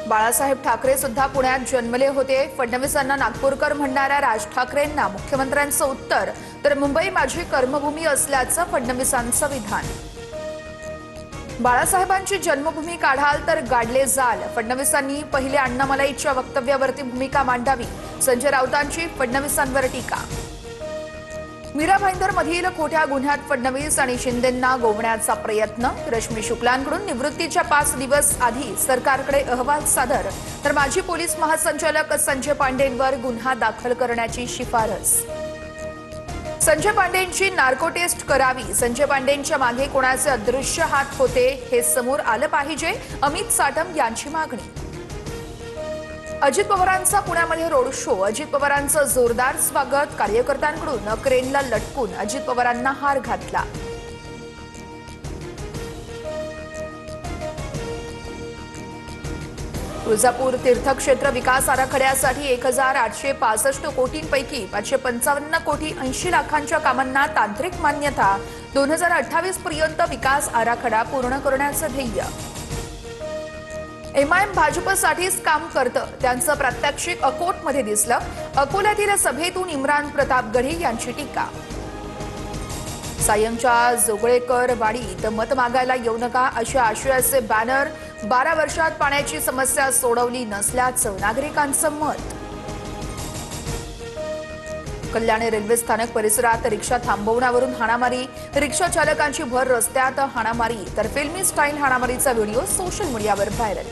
बाळासाहेब ठाकरे सुद्धा पुण्यात जन्मले होते। फडणवीसांना नागपूरकर म्हणणाऱ्या राज ठाकरेंना मुख्यमंत्र्यांचं उत्तर, तर मुंबई माझी कर्मभूमी असल्याचं फडणवीसांचं विधान। बाळासाहेबांची जन्मभूमी काढाल तर गाडले जाल, फडणवीसांनी पहिले अण्णामलाईच्या वक्तव्यावरती भूमिका मांडावी। संजय राऊतांची फडणवीसांवर टीका। मीरा भाईंदर मधील खोट्या गुन्ह्यात फडणवीस आणि शिंदेंना गोवण्याचा प्रयत्न। रश्मी शुक्लांकडून निवृत्तीच्या 5 दिवस आधी सरकारकडे अहवाल सादर, तर माजी पोलीस महासंचालक संजय पांडेंवर गुन्हा दाखल करण्याची शिफारस। संजय पांडेंची नार्को टेस्ट करावी, संजय पांडेंच्या मागे कोणाचे अदृश्य हात होते हे समोर आलं पाहिजे, अमित साटम यांची मागणी। अजित पवारांचा पुण्यामध्ये रोड शो, अजित पवारांचं जोरदार स्वागत, कार्यकर्त्यांकडून क्रेनला लटकून अजित पवारांना हार घातला। तुळजापूर तीर्थक्षेत्र विकास आराखड्यासाठी 1865 कोटींपैकी 555 कोटी 80 लाखांच्या कामांना तांत्रिक मान्यता। 2028 पर्यंत विकास आराखडा पूर्ण करण्याचं ध्येय। एमआयएम भाजपसाठीच काम करतं, त्यांचं प्रात्यक्षिक अकोटमध्ये दिसलं। अकोल्यातील सभेतून इम्रान प्रताप गढी यांची टीका। सायंच्या जोगळेकर वाडीत मत मागायला येऊ नका अशा आशयाचे बॅनर। 12 वर्षात पाण्याची समस्या सोडवली नसल्याचं नागरिकांचं मत। कल्याणी रेल्वे स्थानक परिसरात रिक्षा थांबवण्यावरून हाणामारी, रिक्षा चालकांची भर रस्त्यात हाणामारी, तर फिल्मी स्टाईल हाणामारीचा व्हिडिओ सोशल मीडियावर व्हायरल।